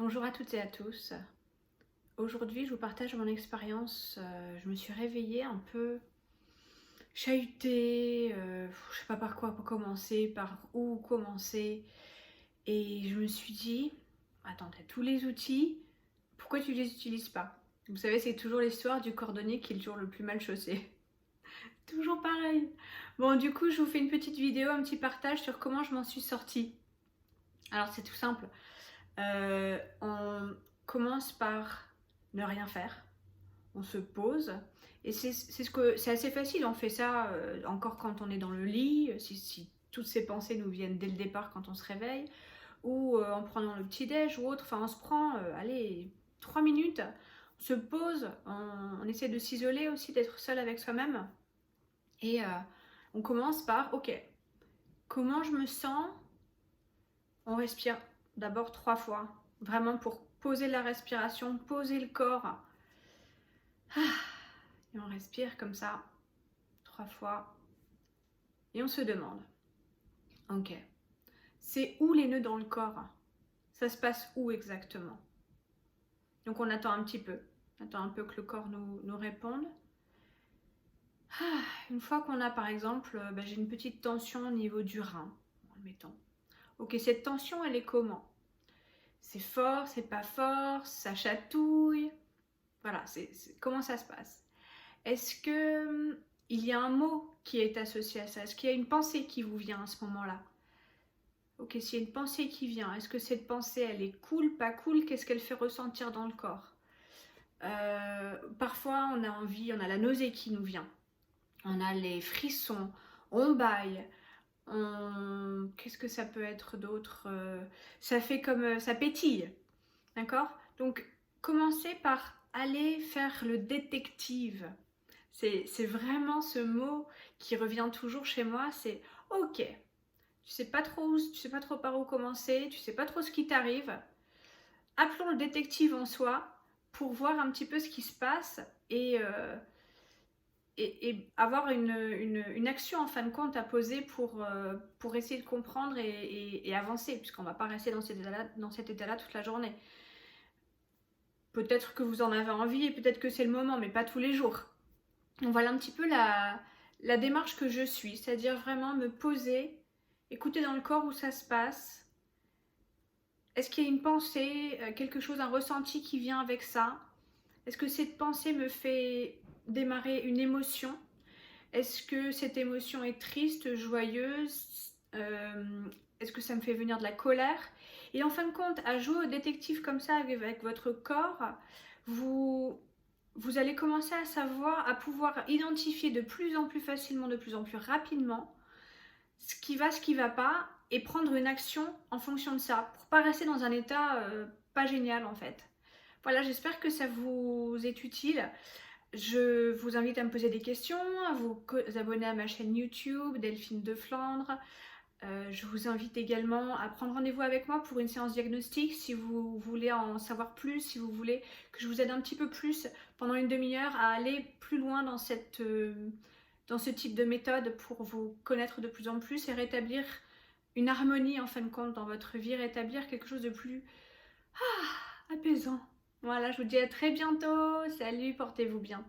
Bonjour à toutes et à tous. Aujourd'hui, je vous partage mon expérience. Je me suis réveillée un peu chahutée. Je sais pas par quoi commencer, par où commencer. Et je me suis dit, attends, t'as tous les outils, pourquoi tu les utilises pas? Vous savez, c'est toujours l'histoire du cordonnier qui est toujours le plus mal chaussé. Toujours pareil. Bon, du coup, je vous fais une petite vidéo, un petit partage sur comment je m'en suis sortie. Alors, c'est tout simple. On commence par ne rien faire, on se pose, et c'est assez facile, on fait ça encore quand on est dans le lit, si toutes ces pensées nous viennent dès le départ quand on se réveille, ou en prenant le petit-déj ou autre, enfin on se prend, allez, 3 minutes, on se pose, on essaie de s'isoler aussi, d'être seul avec soi-même, et on commence par, ok, comment je me sens? On respire d'abord 3 fois, vraiment pour poser la respiration, poser le corps. Et on respire comme ça 3 fois. Et on se demande, ok, c'est où les nœuds dans le corps? Ça se passe où exactement? Donc on attend un petit peu. On attend un peu que le corps nous réponde. Une fois qu'on a par exemple, j'ai une petite tension au niveau du rein, admettons. Ok, cette tension, elle est comment? C'est fort, c'est pas fort, ça chatouille. Voilà, comment ça se passe? Est-ce que il y a un mot qui est associé à ça? Est-ce qu'il y a une pensée qui vous vient à ce moment-là? Ok, s'il y a une pensée qui vient, est-ce que cette pensée, elle est cool, pas cool? Qu'est-ce qu'elle fait ressentir dans le corps? Parfois, on a envie, on a la nausée qui nous vient. On a les frissons, on bâille. Qu'est-ce que ça peut être d'autre? Ça fait comme... ça pétille. D'accord? Donc, commencez par aller faire le détective. C'est vraiment ce mot qui revient toujours chez moi, c'est ok, tu sais pas trop où, tu sais pas trop par où commencer, tu sais pas trop ce qui t'arrive. Appelons le détective en soi pour voir un petit peu ce qui se passe et avoir une action en fin de compte à poser pour essayer de comprendre et avancer, puisqu'on va pas rester dans cet état-là toute la journée. Peut-être que vous en avez envie et peut-être que c'est le moment, mais pas tous les jours. Donc voilà un petit peu la démarche que je suis, c'est-à-dire vraiment me poser, écouter dans le corps où ça se passe. Est-ce qu'il y a une pensée, quelque chose, un ressenti qui vient avec ça? Est-ce que cette pensée me fait démarrer une émotion? Est-ce que cette émotion est triste, joyeuse? Est-ce que ça me fait venir de la colère? Et en fin de compte, à jouer au détective comme ça avec votre corps, vous allez commencer à savoir, à pouvoir identifier de plus en plus facilement, de plus en plus rapidement ce qui va pas et prendre une action en fonction de ça pour pas rester dans un état pas génial en fait. Voilà, j'espère que ça vous est utile. Je vous invite à me poser des questions, à vous abonner à ma chaîne YouTube, Delphine de Flandre. Je vous invite également à prendre rendez-vous avec moi pour une séance diagnostique si vous voulez en savoir plus, si vous voulez que je vous aide un petit peu plus pendant une demi-heure à aller plus loin dans ce type de méthode pour vous connaître de plus en plus et rétablir une harmonie en fin de compte dans votre vie, rétablir quelque chose de plus apaisant. Voilà, je vous dis à très bientôt. Salut, portez-vous bien.